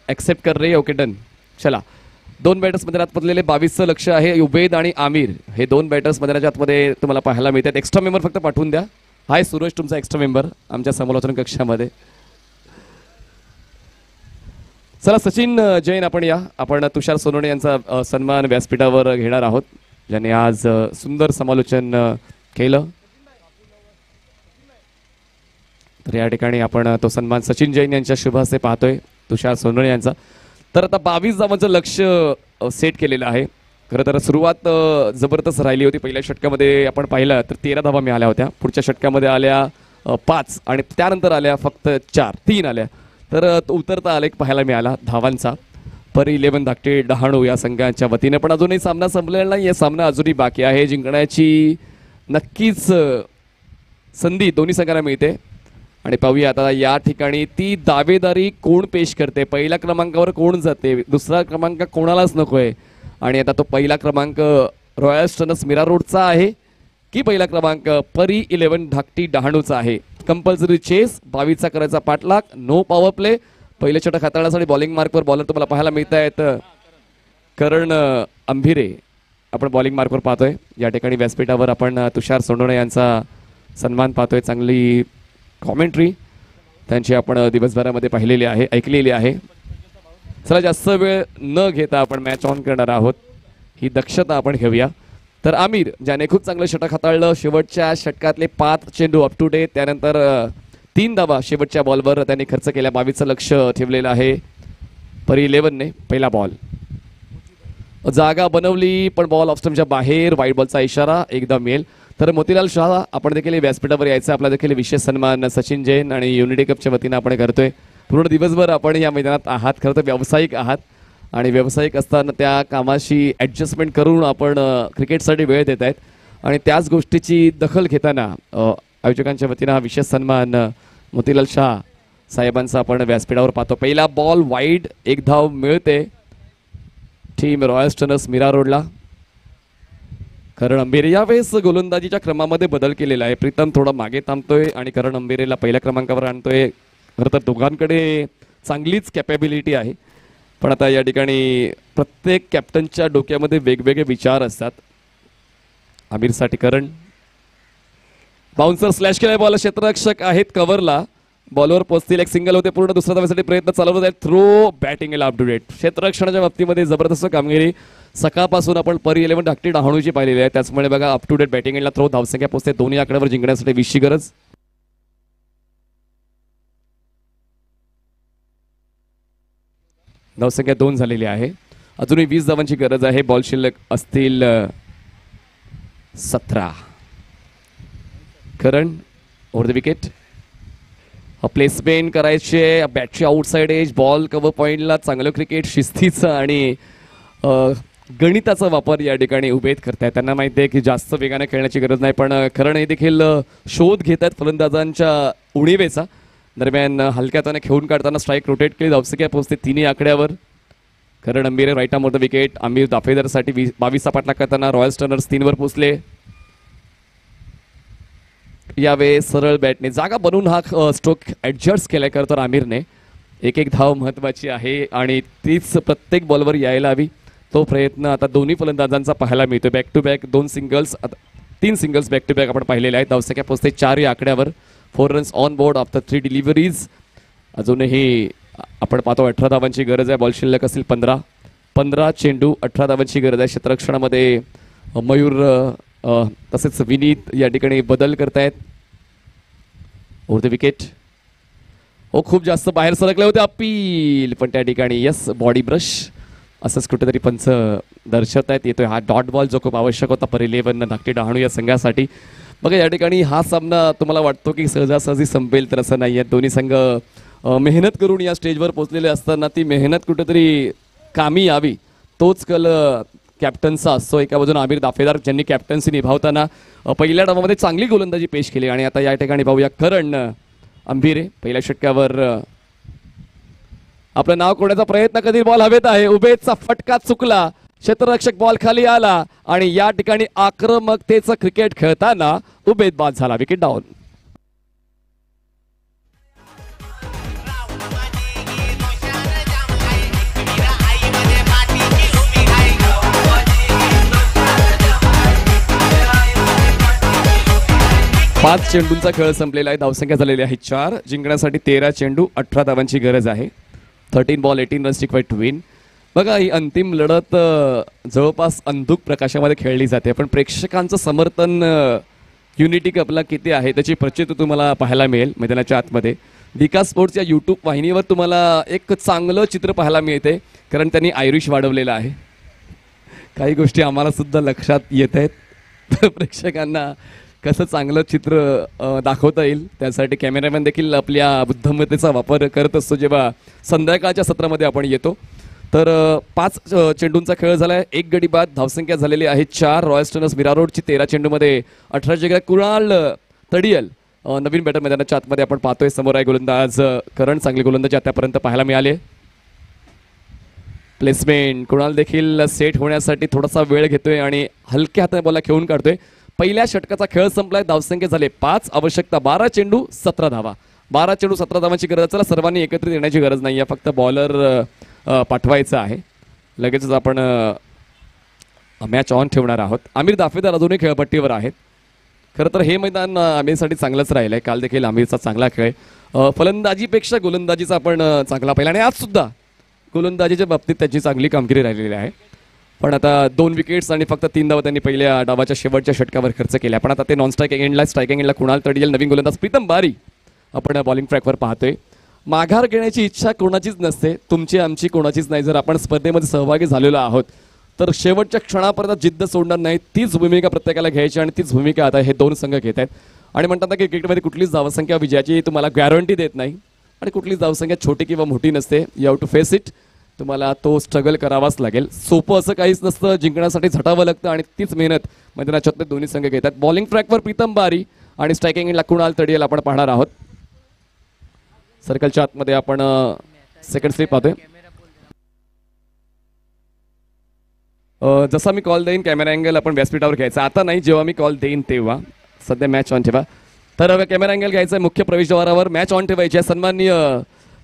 ॲक्सेप्ट कर रही है. Okay done. चला 2 बॅटर्स मध्ये आतमधलेले 22चं लक्ष आहे. उबेद आणि आमिर हे 2 बॅटर्स मैदानाच्या आतमध्ये तुम्हाला पाहायला मिळतात. एक्स्ट्रा मेंबर फक्त पाठवून द्या. हाय सुरेश, तुमचा एक्स्ट्रा मेंबर आमच्या समालोचन कक्षामध्ये. चला सचिन जैन आपण या. आपण तुषार सोनवणे यांचा सन्मान व्यासपीठावर घेणार आहोत, ज्यांनी आज सुंदर समालोचन केलं. तर या ठिकाणी आपण तो सन्मान सचिन जैन यांच्या शुभ हस्ते पाहतोय, तुषार सोनवणे यांचा. तर आता 22 धावांचं लक्ष सेट केलेलं आहे. खरं तर सुरुवात जबरदस्त राहिली होती. पहिल्या षटकामध्ये आपण पाहिलं तर 13 धावा मिळाल्या होत्या. पुढच्या षटकामध्ये आल्या 5 आणि त्यानंतर आल्या फक्त 3 आल्या. तर तो उतरता आलेख पाहायला मिळाला धावांचा. पर 11 धाकटे डहाणू या संघाच्या वतीने. पण अजूनही सामना संपलेला नाही. या सामना अजूनही बाकी आहे. जिंकण्याची नक्कीच संधी दोन्ही संघांना मिळते. आणि पाहूया आता या ठिकाणी ती दावेदारी कोण पेश करते, पहिल्या क्रमांकावर कोण जाते, दुसरा क्रमांक कोणालाच नकोय. आणि आता तो पहिला क्रमांक रॉयल टर्नर्स मीरा रोडचा आहे की पहिला क्रमांक परी 11 धाकटी डहाणूचा आहे. Compulsory chess. 22चा करायचा पाठलाग. No power play. पहिले षटक हाताळण्यासाठी बॉलिंग मार्कवर बॉलर तुम्हाला पाहायला मिळत आहेत. करण अंभिरे आपण बॉलिंग मार्कवर पाहतोय. या ठिकाणी व्यासपीठावर आपण तुषार सोनवणे यांचा सन्मान पाहतोय. चांगली कॉमेंट्री त्यांची आपण दिवसभरामध्ये पाहिलेली आहे, ऐकलेली आहे. चला जास्त वेळ न घेता आपण मॅच ऑन करणार आहोत. ही दक्षता आपण घेऊया. तर आमिर ज्याने खूप चांगलं षटक हाताळलं. शेवटच्या षटकातले 5 चेंडू अप टू डेट. त्यानंतर 3 धावा शेवटच्या बॉलवर त्यांनी खर्च केल्या. 22चं लक्ष ठेवलेलं आहे परी 11ने. पहिला बॉल जागा बनवली पण बॉल ऑफस्टमच्या बाहेर. वाईट बॉलचा इशारा एकदा मिळेल. तर मोतीलाल शाह आपण देखील व्यासपीठावर यायचं. आपला देखील विशेष सन्मान सचिन जैन आणि युनिटी कपच्या वतीनं आपण करतोय. पूर्ण दिवसभर आपण या मैदानात आहात. खरं तर व्यावसायिक आहात आणि व्यावसायिक असताना त्या कामाशी ॲडजस्टमेंट करून आपण क्रिकेटसाठी वेळ देत आहेत. आणि त्याच गोष्टीची दखल घेताना आयोजकांच्या वतीनं हा विशेष सन्मान मोतीलाल शाह साहेबांचा आपण व्यासपीठावर पाहतो. पहिला बॉल वाईड. 1 धाव मिळते टीम रॉयल टर्नर्स मीरा रोडला. करण अंबेरे यावेळेस गोलंदाजीच्या क्रमामध्ये बदल केलेला आहे. प्रीतम थोडा मागे थांबतोय आणि करण अंबेरेला पहिल्या क्रमांकावर आणतोय. खरं तर दोघांकडे चांगलीच कॅपॅबिलिटी आहे. पण आता या ठिकाणी प्रत्येक कॅप्टनच्या डोक्यामध्ये वेगवेगळे विचार असतात. आमिरसाठी करण. बाउन्सर स्लॅश केलाय बॉल. क्षेत्ररक्षक आहेत कव्हरला. बॉलवर पोहोचतील. एक सिंगल होते. पूर्ण दुसऱ्या धावेसाठी प्रयत्न चालवत आहेत. Throw batting up to date. क्षेत्ररक्षणाच्या बाबतीमध्ये जबरदस्त कामगिरी सकाळपासून आपण परी 11 धाकटी डहाणूची पाहिलेली आहे. त्याचमुळे बघा अप टू डेट बॅटिंग एंडला थ्रो. धावसंख्या पोहोचते. दोन्ही आकड्यावर जिंकण्यासाठी 20ची गरज. धावसंख्या 2 झालेली आहे. अजूनही 20 धावांची गरज आहे. बॉल शिल्लक असतील 17. करण ओव्हर द विकेट. प्लेसमेंट करायचे. बॅटची आउटसाइड एज. बॉल कव्हर पॉईंटला. चांगलं क्रिकेट शिस्तीचं आणि गणिताचा वापर या ठिकाणी उभेत करतायत. त्यांना माहिती आहे की जास्त वेगाने खेळण्याची गरज नाही. पण करण हे देखील शोध घेत आहेत फलंदाजांच्या उणीवेचा. दरम्यान हलक्याताने खेळून काढताना स्ट्राईक रोटेट केली. धावसंख्या पोहोचते 3 आकड्यावर. Karan Ambire right arm off the wicket. Aamir दाफेदारसाठी 22चा पाठलाग करताना रॉयल टर्नर्स 3 वर पोहोचले. यावेळेस सरळ बॅटने जागा बनवून हा स्ट्रोक ॲडजस्ट केलाय. खरं तर आमिरने. 1 धाव महत्त्वाची आहे आणि तीच प्रत्येक बॉलवर यायला हवी. तो प्रयत्न आता दोन्ही फलंदाजांचा पाहायला मिळतो. Back to back 2 singles 3 singles back to back आपण पाहिलेले आहेत. धावसंख्या पोहोचते 4 या आकड्यावर. 4 runs on board after 3 deliveries. अजूनही आपण पाहतो 18 धावांची गरज आहे. बॉल शिल्लक असतील 15 चेंडू 18 धावांची गरज आहे. क्षेत्ररक्षणामध्ये मयूर तसेच विनीत या ठिकाणी बदल करतायत. Over the wicket. खूप जास्त बाहेर सरकले होते. अपील पण त्या ठिकाणी यस बॉडी ब्रश असंच कुठेतरी पंच दर्शवतायत. येतोय हा डॉट बॉल जो खूप आवश्यक होता परी 11 धाकटी डहाणू या संघासाठी. बघा या ठिकाणी हा सामना तुम्हाला वाटतो की सहजासहजी संपेल, तर असं नाही आहे. दोन्ही संघ मेहनत करून या स्टेजवर पोहोचलेले असताना ती मेहनत कुठेतरी कामी यावी तोच कल कॅप्टनचा असतो. एका बाजूने आमिर दाफेदार ज्यांनी कॅप्टन्सी निभावताना पहिल्या डावामध्ये चांगली गोलंदाजी पेश केली. आणि आता या ठिकाणी पाहूया करण अंभिरे पहिल्या षटकावर आपलं नाव कोणाचा प्रयत्न कधी बॉल हवेत आहे, उभेचा फटका चुकला, क्षेत्ररक्षक बॉल खाली आला आणि या ठिकाणी आक्रमकतेचं क्रिकेट खेळताना उभेत बाद झाला, विकेट डाऊन. पाच चेंडूंचा खेळ संपलेला आहे, धावसंख्या झालेली आहे 4. जिंकण्यासाठी 13 चेंडू 18 धावांची गरज आहे. 13 ball 18 runs required to win. बघा ही अंतिम लढत जवळपास अंधुक प्रकाशामध्ये खेळली जाते, पण प्रेक्षकांचं समर्थन युनिटी कपला किती आहे त्याची प्रचिती तुम्हाला पाहायला मिळेल मैदानाच्या आतमध्ये. विकास स्पोर्ट्स या यूट्यूब वाहिनीवर तुम्हाला एक चांगलं चित्र पाहायला मिळते, कारण त्यांनी आयरिश वाढवलेलं आहे. काही गोष्टी आम्हाला सुद्धा लक्षात येत आहेत, प्रेक्षकांना कसं चांगलं चित्र दाखवता येईल त्यासाठी कॅमेरामॅन देखील आपल्या बुद्धिमत्तेचा वापर करत असतो जेव्हा संध्याकाळच्या सत्रामध्ये आपण येतो. तर 5 चेंडूंचा खेळ झाला आहे, 1 गडी बाद, धावसंख्या झालेली आहे 4. रॉयल स्टर्नर्स मीरा रोडची 13 चेंडूमध्ये 18 जगा. कुणाल तडियल नवीन बॅटर मैदानाच्या आतमध्ये आपण पाहतोय. समोर आहे गोलंदाज करण, चांगली गोलंदाजी आतापर्यंत पाहायला मिळाली. प्लेसमेंट कुणाल देखील सेट होण्यासाठी थोडासा वेळ घेतोय आणि हलक्या हाताने बॉलला खेळून काढतोय. पहिल्या षटकाचा खेळ संपलाय, धावसंख्या झाले 5, आवश्यकता 12 चेंडू 17 धावा. 12 चेंडू 17 धावांची गरज. चला सर्वांनी एकत्रित येण्याची गरज नाही आहे, फक्त बॉलर पाठवायचा आहे. लगेचच आपण मॅच ऑन ठेवणार आहोत. आमिर दाफेदार अजूनही खेळपट्टीवर आहेत. खरं तर हे मैदान आमिरसाठी चांगलंच राहिलं आहे. काल देखील आमिरचा चांगला खेळ, फलंदाजीपेक्षा गोलंदाजीचा आपण चांगला पाहिला आणि आज सुद्धा गोलंदाजीच्या बाबतीत त्याची चांगली कामगिरी राहिलेली आहे. पण आता 2 विकेट्स आणि फक्त 3 धावा त्यांनी पहिल्या डावाच्या शेवटच्या षटकावर खर्च केल्या. पण आता ते नॉन स्ट्रायकिंग एंडला, स्ट्रायकिंग एंडला कुणाल तडियल, नवीन गोलंदाज प्रीतम बारी आपण बॉलिंग ट्रॅकवर पाहतोय. माघार घेण्याची इच्छा कोणाचीच नसते, तुमची आमची कोणाचीच नाही. जर आपण स्पर्धेमध्ये सहभागी झालेलो आहोत तर शेवटच्या क्षणापर्यंत जिद्द सोडणार नाही. तीच भूमिका प्रत्येकाला घ्यायची आणि तीच भूमिका आता हे 2 संघ घेत आहेत. आणि म्हणतात ना की क्रिकेटमध्ये कुठलीच धावसंख्या विजयाची तुम्हाला गॅरंटी देत नाही आणि कुठलीच धावसंख्या छोटी किंवा मोठी नसते. You have to face it. तुम्हाला तो स्ट्रगल करावाच लागेल. सोपं असं काहीच नसतं, जिंकण्यासाठी झटावं लागतं आणि तीच मेहनत मैदानाच्या दोन्ही संघ घेतात. बॉलिंग ट्रॅकवर प्रीतम बारी आणि स्ट्रायकिंग एंडला कुणाल तडियल आपण पाहणार आहोत. सर्कलच्या आतमध्ये आपण सेकंड स्लिप पाहतोय. जसा मी कॉल देईन कॅमेरा अँगल आपण व्यासपीठावर घ्यायचा, आता नाही, जेव्हा मी कॉल देईन तेव्हा. सध्या मॅच ऑन ठेवा. तर कॅमेरा अँगल घ्यायचा आहे मुख्य प्रवेशद्वारावर, मॅच ऑन ठेवायची आहे. सन्माननीय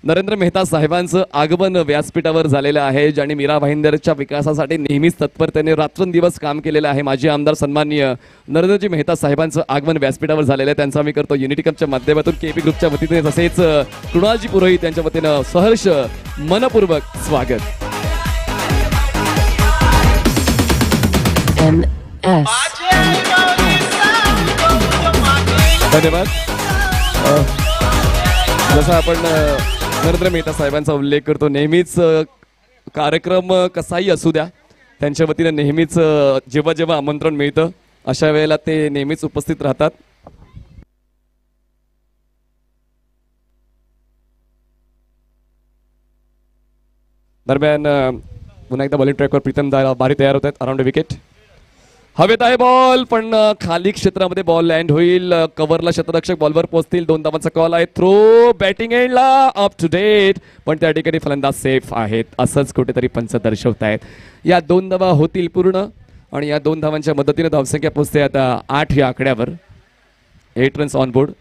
नरेंद्र मेहता साहेबांचं आगमन व्यासपीठावर झालेलं आहे, ज्यांनी मीरा भाईंदरच्या विकासासाठी नेहमीच तत्परतेने रात्रंदिवस काम केलेलं आहे. माजी आमदार सन्माननीय नरेंद्रजी मेहता साहेबांचं आगमन व्यासपीठावर झालेलं आहे. त्यांचा मी करतो युनिटी कपच्या माध्यमातून केपी ग्रुपच्या वतीने, तसेच कृणालजी पुरोहित यांच्या वतीनं सहर्ष मनपूर्वक स्वागत. धन्यवाद. जसं आपण नरेंद्र मेहता साहेबांचा उल्लेख करतो, नेहमीच कार्यक्रम कसाही असू द्या, त्यांच्या वतीनं नेहमीच जेव्हा जेव्हा आमंत्रण मिळतं अशा वेळेला ते नेहमीच उपस्थित राहतात. दरम्यान पुन्हा एकदा बॉलिंग ट्रॅकवर प्रीतम बारी तयार होत आहेत. अराउंड विकेट हवेत आहे बॉल, पण खाली क्षेत्रामध्ये बॉल लँड होईल. कव्हरला क्षेत्ररक्षक बॉलवर पोहोचतील. 2 धावांचा कॉल आहे. थ्रो बॅटिंग एंडला अप टू डेट, पण त्या ठिकाणी फलंदाज सेफ आहेत असंच कुठेतरी पंच दर्शवत आहेत. या 2 धावा होतील पूर्ण आणि या 2 धावांच्या मदतीने धावसंख्या पोहोचते आता 8 या आकड्यावर. 8 रन्स ऑन बोर्ड.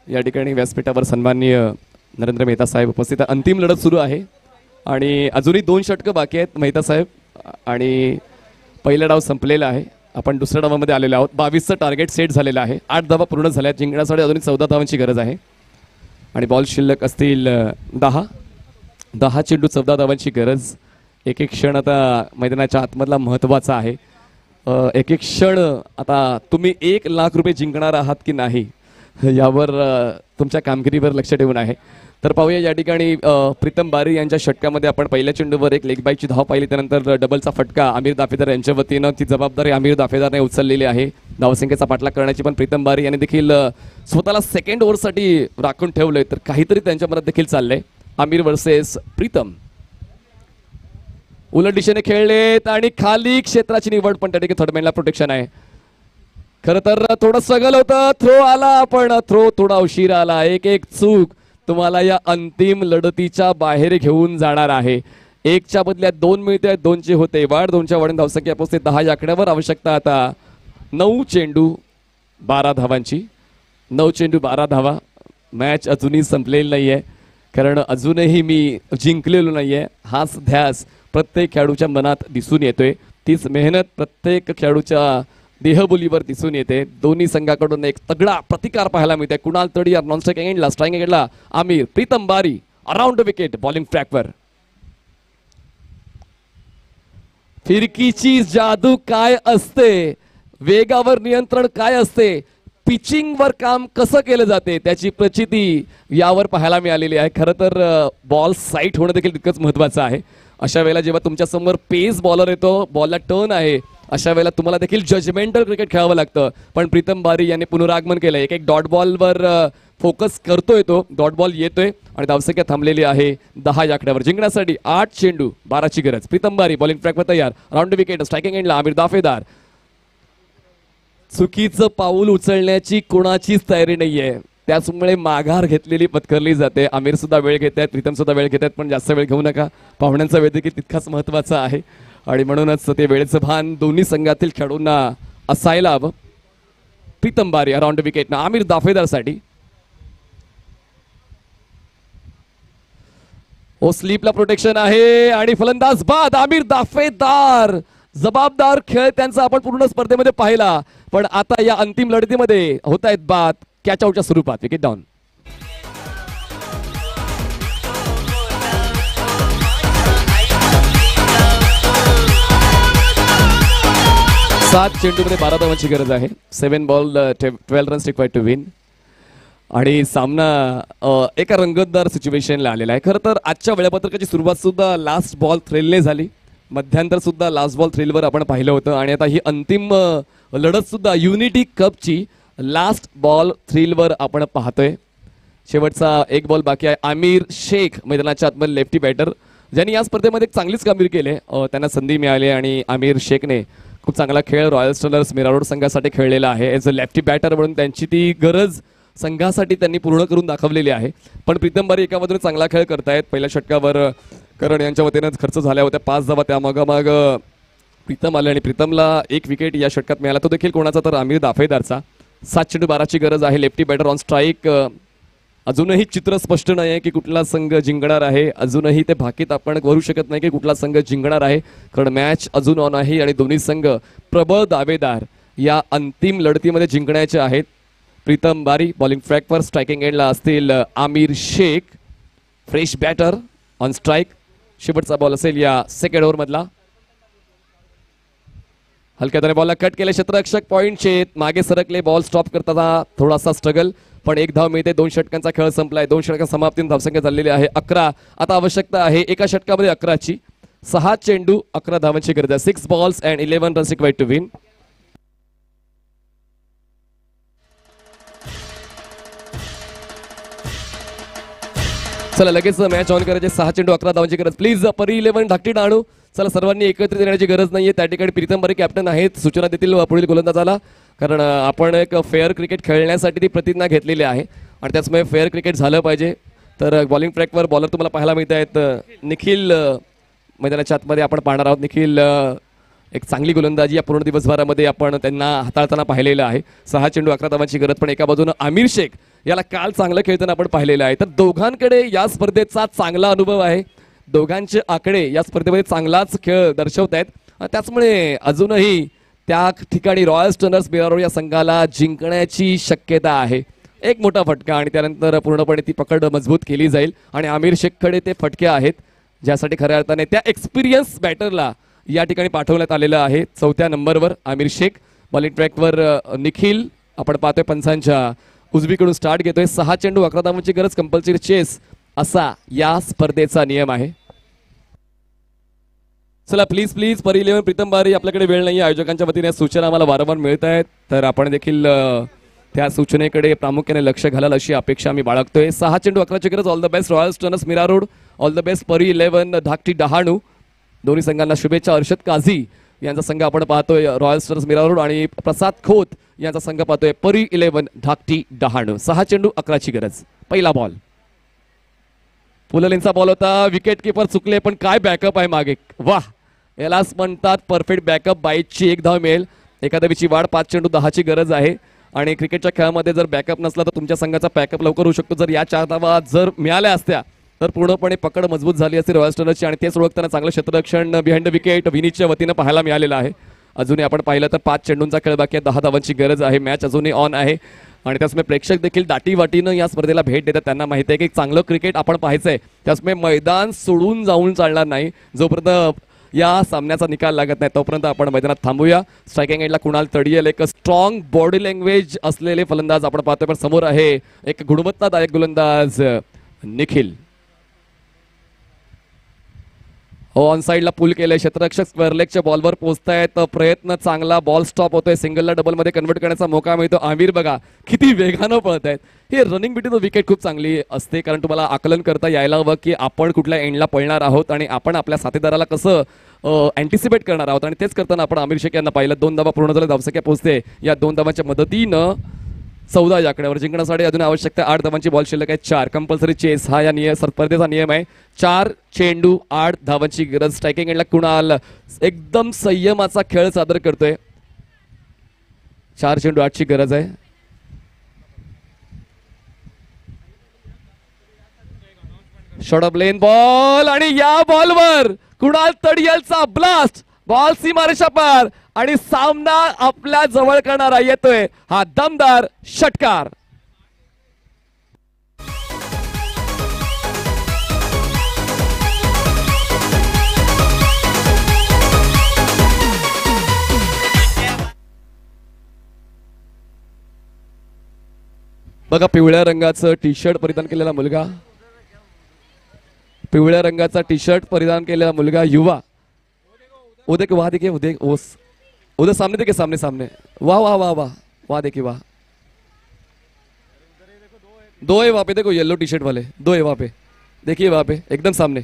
या ठिकाणी व्यासपीठावर सन्माननीय नरेंद्र मेहता साहेब उपस्थित. अंतिम लढत सुरू आहे आणि अजूनही 2 षटकं बाकी आहेत मेहता साहेब, आणि पहिला डाव संपलेला आहे. आपण दुसऱ्या डावामध्ये आलेलो आहोत. 22चं टार्गेट सेट झालेलं आहे. 8 धावा पूर्ण झाल्या. जिंकण्यासाठी अजूनही 14 धावांची गरज आहे आणि बॉल शिल्लक असतील 10 चेंडू 14 धावांची गरज. एक एक क्षण आता मैदानाच्या आतमधला महत्त्वाचा आहे. एक एक क्षण आता तुम्ही 1 लाख रुपये जिंकणार आहात की नाही यावर तुमच्या कामगिरीवर लक्ष ठेवून आहे. तर पाहूया या ठिकाणी प्रीतम बारी यांच्या षटकामध्ये आपण पहिल्या चेंडूवर एक लेग बाईकची धाव पाहिली, त्यानंतर डबलचा फटका आमिर दाफेदार यांच्या वतीनं. ती जबाबदारी आमिर दाफेदारने उचललेली आहे धावसंख्येचा पाठलाग करण्याची. पण प्रीतम बारी यांनी देखील स्वतःला सेकंड ओव्हरसाठी राखून ठेवलंय, तर काहीतरी त्यांच्या मनात देखील चाललंय. आमिर वर्सेस प्रीतम उलट दिशेने खेळलेत आणि खाली क्षेत्राची निवड, पण त्या ठिकाणी थर्डमॅनला प्रोटेक्शन आहे. खर तर थोडं स्ट्रगल होतं, थ्रो आला पण थ्रो थोडा उशीर आला. एक एक चूक तुम्हाला या अंतिम लढतीच्या बाहेर घेऊन जाणार आहे. 1च्या बदल्यात 2 मिळते, 2चे होते वाढ, 2च्या वाढून धावसंख्या पोहोचते 10 या आकड्यावर. आवश्यकता आता 9 चेंडू 12 धावांची. 9 चेंडू 12 धावा. मॅच अजूनही संपलेली नाहीये, कारण अजूनही मी जिंकलेलो नाहीये. हाच ध्यास प्रत्येक खेळाडूच्या मनात दिसून येतोय, तीच मेहनत प्रत्येक खेळाडूच्या देहबोलीवर दिसून येते. दोन्ही संघाकडून एक तगडा प्रतिकार पाहायला मिळते. कुणाल तडी नॉन स्ट्राइक एंडला, स्ट्राइक एंडला आमिर. प्रीतम बारी अराउंड विकेट बॉलिंग ट्रॅकवर. फिरकीची जादू काय असते, वेगावर नियंत्रण काय असते, पिचिंग वर काम कसं केलं जाते, त्याची प्रचिती यावर पाहायला मिळालेली आहे. खरं तर बॉल साईट होणं देखील तितकंच महत्वाचं आहे. अशा वेळेला जेव्हा तुमच्या समोर पेस बॉलर येतो, बॉलला टर्न आहे, अशा वेळेला तुम्हाला देखील जजमेंटल क्रिकेट खेळावं लागतं. पण प्रीतम बारी यांनी पुनरागमन केलंय. एक डॉट बॉलवर फोकस करतोय, तो डॉट बॉल येतोय आणि धावसंख्या थांबलेली आहे 10 या आकड्यावर. जिंकण्यासाठी 8 चेंडू 12ची गरज. प्रीतम बारी बॉलिंग ट्रॅकवर तयार. राऊंड विकेट स्ट्रायकिंग एंडला आमिर दाफेदार. चुकीचं पाऊल उचलण्याची कोणाचीच तयारी नाहीये, त्याचमुळे माघार घेतलेली पत्करली जाते. आमिर सुद्धा वेळ घेत आहेत, प्रीतम सुद्धा वेळ घेत आहेत, पण जास्त वेळ घेऊ नका. पाहुण्यांचा वेळ देखील तितकाच महत्वाचा आहे आणि म्हणूनच ते वेळेचं भान दोन्ही संघातील खेळाडूंना असायला हवं. प्रीतम बारी अराउंड विकेट ना आमिर दाफेदारसाठी. ओ स्लीपला प्रोटेक्शन आहे आणि फलंदाज बाद आमिर दाफेदार. जबाबदार खेळ त्यांचा आपण पूर्ण स्पर्धेमध्ये पाहिला, पण आता या अंतिम लढतीमध्ये होत आहेत बाद कॅच आउटच्या स्वरूपात. Wicket down. 7 चेंडूमध्ये 12 धावांची गरज आहे. 7 ball 12 runs required to win. आणि सामना एका रंगतदार सिच्युएशनला आलेला आहे. खरं तर आजच्या वेळापत्रकाची सुरुवात सुद्धा लास्ट बॉल थ्रिलने झाली. मध्यांतर सुद्धा लास्ट बॉल थ्रिलवर आपण पाहिलं होतं आणि आता ही अंतिम लढत सुद्धा युनिटी कपची लास्ट बॉल थ्रिलवर आपण पाहतोय. शेवटचा एक बॉल बाकी आहे. आमिर शेख मैदानाच्या आतमध्ये लेफ्टी बॅटर, ज्यांनी या स्पर्धेमध्ये चांगलीच कामगिरी केली. त्यांना संधी मिळाली आणि आमिर शेखने खूप चांगला खेळ रॉयल स्टलर्स मीरा रोड संघासाठी खेळलेला आहे. ॲज अ लेफ्टी बॅटर म्हणून त्यांची ती गरज संघासाठी त्यांनी पूर्ण करून दाखवलेली आहे. पण प्रीतम बारी एका बाजूने चांगला खेळ करतायत. पहिल्या षटकावर करण यांच्या वतीनं खर्च झाल्या होत्या 5 धावा, त्या मग प्रीतम आले आणि प्रीतमला एक विकेट या षटकात मिळाला, तो देखील कोणाचा तर आमिर दाफेदारचा. 7 चेंडू 12ची गरज आहे. Lefty batter on strike. अजूनही चित्र स्पष्ट नाही आहे की कुठला संघ जिंकणार आहे. अजूनही ते भाकीत आपण करू शकत नाही की कुठला संघ जिंकणार आहे, कारण मॅच अजून ऑन आहे आणि दोन्ही संघ प्रबळ दावेदार या अंतिम लढतीमध्ये जिंकण्याचे आहेत. प्रीतम बारी बॉलिंग ट्रॅकवर, स्ट्रायकिंग एंडला असतील Aamir Shaikh. Fresh batter on strike. शेवटचा बॉल असेल या सेकंड ओव्हर मधला. हलक्याने बॉलला कट केले. क्षेत्ररक्षक पॉइंटचे मागे सरकले. बॉल स्टॉप करताना थोडासा स्ट्रगल, पण एक धाव मिळते. 2 षटकांचा खेळ संपलाय. 2 षटकांच्या समाप्तीने धावसंख्या झालेली आहे 11. आता आवश्यकता आहे एका षटकामध्ये 11ची. 6 चेंडू 11 धावांची गरज आहे. 6 balls and 11 runs required to win. चला लगेच मॅच ऑन करायचे. 6 चेंडू 11 धावांची गरज. प्लीज परी 11 धाकटी आणू. चला सर्वांनी एकत्रित येण्याची गरज नाहीये. त्या ठिकाणी प्रीतम बारी कॅप्टन आहेत, सूचना देतील पुढील गोलंदाजाला, कारण आपण एक फेअर क्रिकेट खेळण्यासाठी ती प्रतिज्ञा घेतलेली आहे आणि त्याचमुळे फेअर क्रिकेट झालं पाहिजे. तर बॉलिंग ट्रॅकवर बॉलर तुम्हाला पाहायला मिळत आहेत. निखिल मैदानाच्या आतमध्ये आपण पाहणार आहोत. निखिल एक चांगली गोलंदाजी या पूर्ण दिवसभरामध्ये आपण त्यांना हाताळताना पाहिलेलं आहे. 6 चेंडू 11 धावांची गरज. पण एका बाजूनं आमिर शेख याला काल चांगलं खेळताना आपण पाहिलेलं आहे. तर दोघांकडे या स्पर्धेचा चांगला अनुभव आहे. दोघांचे आकडे या स्पर्धेमध्ये चांगलाच खेळ दर्शवत आहेत. त्याचमुळे अजूनही त्या ठिकाणी रॉयल स्टलर्स मीरा रोड या संघाला जिंकण्याची शक्यता आहे. एक मोठा फटका आणि त्यानंतर पूर्णपणे ती पकड मजबूत केली जाईल आणि आमिर शेखकडे ते फटके आहेत, ज्यासाठी खऱ्या अर्थाने त्या एक्सपिरियन्स बॅटरला या ठिकाणी पाठवण्यात आलेलं आहे. 4थ्या नंबरवर आमिर शेख. बॉलिंग ट्रॅकवर निखिल आपण पाहतोय पंचांच्या उजवीकडून स्टार्ट घेतोय. 6 चेंडू 11 धावांची गरज. कंपल्सरी चेस असा या स्पर्धेचा नियम आहे. चला प्लीज प्लीज परी 11 प्रीतम बारी. आपल्याकडे वेळ नाही. आयोजकांच्या वतीने सूचना आम्हाला वारंवार मिळत आहेत, तर आपण देखील त्या सूचनेकडे प्रामुख्याने लक्ष घालाल अशी अपेक्षा मी बाळगतोय. 6 चेंडू 11ची गरज. All the best Royal Stallers Mira road. All the best Pari 11 धाकटी डहाणू. दोन्ही संघांना शुभेच्छा. अर्षद काझी यांचा संघ आपण पाहतोय रॉयल स्टार्स मीरा रोड आणि प्रसाद खोत यांचा संघ पाहतोय परी 11 धाकटी डहाणू. 6 चेंडू 11ची गरज. पहिला बॉल पुललेंचा बॉल होता. विकेट किपर चुकले पण काय बॅकअप आहे मागे. वाह, यालाच म्हणतात परफेक्ट बॅकअप. 22ची 1 धाव मिळेल. एका धावीची वाढ. 5 चेंडू 10ची गरज आहे आणि क्रिकेटच्या खेळामध्ये जर बॅकअप नसला तर तुमच्या संघाचा बॅकअप लवकर होऊ शकतो. जर या 4 धावा जर मिळाल्या असत्या तर पूर्णपणे पकड मजबूत झाली असती रॉयल स्टार्सची आणि तेच ओळखताना चांगलं क्षेत्ररक्षण बिहाइंड द विकेट विनीतच्या वतीनं पाहायला मिळालेलं आहे. अजूनही आपण पाहिलं तर 5 चेंडूंचा खेळ बाकी आहे. 10 धावांची गरज आहे. मॅच अजूनही ऑन आहे आणि त्याचमुळे प्रेक्षक देखील दाटीवाटीनं या स्पर्धेला भेट देतात. त्यांना माहिती आहे की चांगलं क्रिकेट आपण पाहायचंय. त्याचमुळे मैदान सोडून जाऊन चालणार नाही. जोपर्यंत या सामन्याचा निकाल लागत नाही तोपर्यंत आपण मैदानात थांबूया. स्ट्रायकिंग एंडला कुणाल तडियल एक स्ट्रॉंग बॉडी लँग्वेज असलेले फलंदाज आपण पाहतोय पण समोर आहे एक गुणवत्तादायक गोलंदाज निखिल. ऑन साइडला पुल केलंय. क्षेत्ररक्षक स्क्वेअर लेगच्या बॉलवर पोहोचतायत. प्रयत्न चांगला. बॉल स्टॉप होतोय. सिंगलला डबलमध्ये कन्वर्ट करण्याचा मौका मिळतो. आमिर बघा किती वेगानं पळत आहेत. हे रनिंग बिटवीन द विकेट खूप चांगली असते कारण तुम्हाला आकलन करता यायला हवं की आपण कुठल्या एंडला पळणार आहोत आणि आपण आपल्या साथीदाराला कसं अँटिसिपेट करणार आहोत आणि तेच करताना आपण आमिर शेख यांना पाहिलं. 2 धावा पूर्ण झाल्या. धावसंख्या पोहोचते. या 2 धावांच्या मदतीनं 14 या आकड्यावर जिंकण्यासाठी अजून आवश्यकता 8 धावांची बॉल शिल्लक आहे. 4 कंपल्सरी चेस हा या स्पर्धेचा नियम आहे. 4 चेंडू 8 धावांची गरज. स्ट्रायकिंग एंडला कुणाल एकदम संयमाचा खेळ सादर करतोय. 4 चेंडू 8ची गरज आहे. शॉर्ट ऑफ लेन बॉल आणि या बॉलवर कुणाल तडियलचा ब्लास्ट. बॉल सीमारेषा पार आणि सामना आपल्या जवळ करणारा येतोय हा दमदार षटकार. बघा पिवळ्या रंगाचं टी शर्ट परिधान केलेला मुलगा. पिवळ्या रंगाचा टी शर्ट परिधान केलेला मुलगा युवा. उदय के वहां देखिए. उधर सामने देखिए. सामने सामने. वाह वाह वाह वाह वाह. देखिए वाह. 2 है वहां पे. देखो येलो टी शर्ट वाले 2 है वहां पे. देखिए वहां पे एकदम सामने.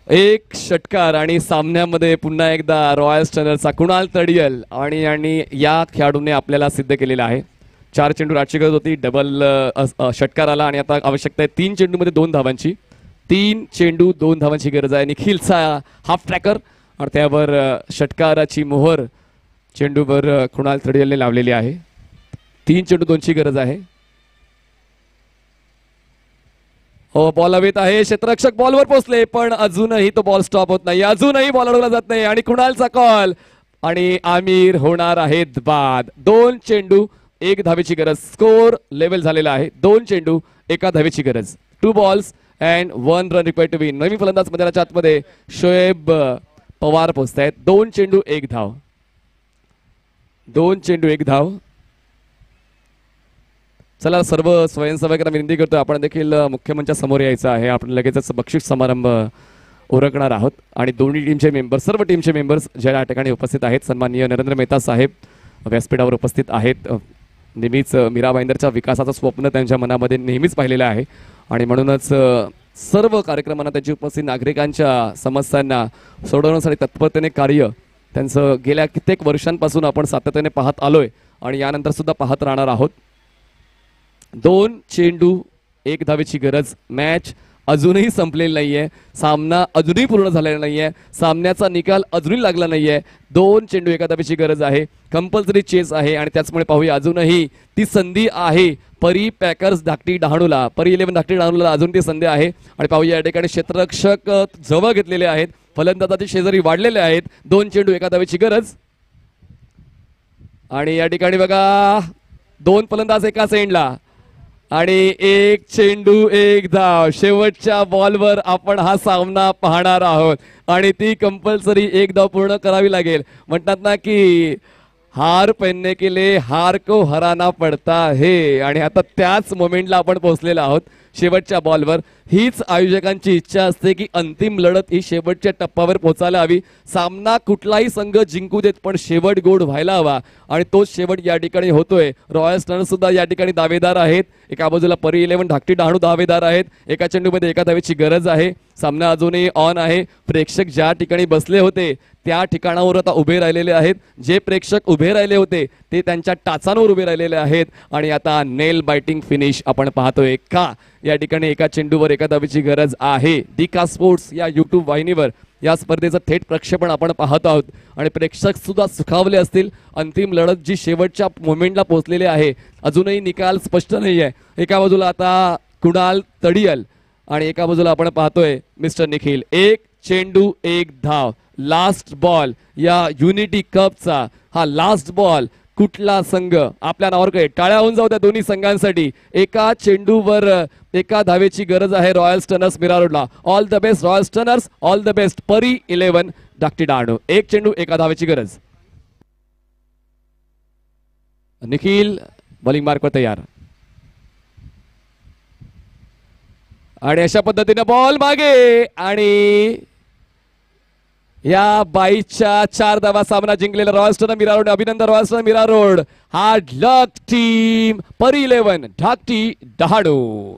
एक षटकार आणि सामन्यामध्ये पुन्हा एकदा रॉयल स्टार्सचा कुणाल तडियल आणि या खेळाडूने आपल्याला सिद्ध केलेलं आहे. 4 चेंडू 8ची गरज होती. डबल षटकार आला आणि आता आवश्यकता आहे 3 चेंडूमध्ये 2 धावांची. 3 चेंडू 2 धावांची गरज आहे. निखिलचा हाफ ट्रॅकर आणि त्यावर षटकाराची मोहर चेंडूवर कुणाल तडियलने लावलेली आहे. 3 चेंडू 2ची गरज आहे. हो बॉल हवेत आहे. क्षेत्ररक्षक बॉलवर पोहोचले पण अजूनही तो बॉल स्टॉप होत नाही. अजूनही बॉल अडवला जात नाही आणि कुणालचा कॉल आणि आमिर होणार आहेत बाद. 2 चेंडू 1 धावेची गरज. स्कोर लेवल झालेला आहे. 2 चेंडू 1 धावेची गरज. 2 balls and 1 run required to win. नवीन फलंदाज मैदानाच्या आतमध्ये शोएब पवार पोहोचतायत. 2 चेंडू 1 धाव. 2 चेंडू 1 धाव. चला सर्व स्वयंसेवकांना विनंती करतो आपण देखील मुख्यमंच्या समोर यायचं आहे. आपण लगेचच बक्षीस समारंभ ओळखणार आहोत आणि दोन्ही टीमचे मेंबर सर्व टीमचे मेंबर्स ज्या या ठिकाणी उपस्थित आहेत. सन्माननीय नरेंद्र मेहता साहेब व्यासपीठावर उपस्थित आहेत. नेहमीच मीरा भाईंदरच्या विकासाचं स्वप्न त्यांच्या मनामध्ये नेहमीच पाहिलेलं आहे आणि म्हणूनच सर्व कार्यक्रमांना त्यांची उपस्थित नागरिकांच्या समस्यांना सोडवण्यासाठी तत्परतेने कार्य त्यांचं गेल्या कित्येक वर्षांपासून आपण सातत्याने पाहत आलोय आणि यानंतर सुद्धा पाहत राहणार आहोत. 2 चेंडू 1 धावेची गरज. मॅच अजूनही संपलेली नाहीये. सामना अजूनही पूर्ण झालेला नाहीये. सामन्याचा निकाल अजूनही लागला नाहीये. 2 चेंडू 1 धावेची गरज आहे. कंपल्सरी चेस आहे आणि त्याचमुळे पाहूया अजूनही ती संधी आहे परी पॅकर्स धाकटी डहाणूला. परी 11 धाकटी डहाणूला अजून ती संधी आहे आणि पाहूया या ठिकाणी क्षेत्ररक्षक जवळ घेतलेले आहेत. फलंदाजाचे शेजारी वाढलेले आहेत. 2 चेंडू 1 धावेची गरज आणि या ठिकाणी बघा 2 फलंदाज एकाच एंडला आणि 1 चेंडू 1 धाव. शेवटच्या बॉलवर आपण हा सामना पाहणार आहोत आणि ती कंपल्सरी 1 धाव पूर्ण करावी लागेल. म्हणतात ना की हार पहनने के लिए हार को हराना पडता है आणि आता त्याच मोमेंटला आपण पोहोचलेलो आहोत. शेवटच्या बॉलवर. हीच आयोजकांची इच्छा असते की अंतिम लढत ही शेवटच्या टप्प्यावर पोहोचायला हवी. सामना कुठलाही संघ जिंकू देत पण शेवट गोड व्हायला हवा आणि तोच शेवट या ठिकाणी होतोय. रॉयल स्टर्नर्स सुद्धा या ठिकाणी दावेदार आहेत. एका बाजूला परी 11 धाकटी डहाणू दावेदार आहेत. एका चेंडूमध्ये एका धावेची गरज आहे. सामना अजूनही ऑन आहे. प्रेक्षक ज्या ठिकाणी बसले होते त्या ठिकाणावर आता उभे राहिलेले आहेत. जे प्रेक्षक उभे राहिले होते ते त्यांच्या टाचांवर उभे राहिलेले आहेत आणि आता नेल बायटिंग फिनिश आपण पाहतोय. का या ठिकाणी एका चेंडूवर एका धावेची गरज आहे. डिका स्पोर्ट्स या YouTube वाहिनीवर या स्पर्धेचं थेट प्रक्षेपण आपण पाहत आहोत आणि प्रेक्षक सुद्धा सुखावले असतील. अंतिम लढत जी शेवटच्या मोमेंटला पोहोचलेली आहे. अजूनही निकाल स्पष्ट नाही आहे. एका बाजूला आता कुणाल तडियल आणि एका बाजूला आपण पाहतोय मिस्टर निखिल. एक चेंडू एक धाव. लास्ट बॉल या युनिटी कपचा हा लास्ट बॉल. कुठला संघ आपल्या नावावर काय टाळ्या होऊन जाऊ त्या दोन्ही संघांसाठी. एका चेंडूवर एका धावेची गरज आहे रॉयल स्टर्नर्स मीरा रोडला. All the best royal स्टर्नर्स. All the best Pari 11 धाकटी डहाणू. एक चेंडू एका धावेची गरज. निखिल बॉलिंग मार्कवर तयार आणि अशा पद्धतीने बॉल मागे आणि या बाईच्या 4 धावा सामना जिंकलेला रॉयल स्टर्नर मीरा रोड. अभिनंदन royal sterner Mira road. Hard लक टीम परी 11 धाकटी डहाणू.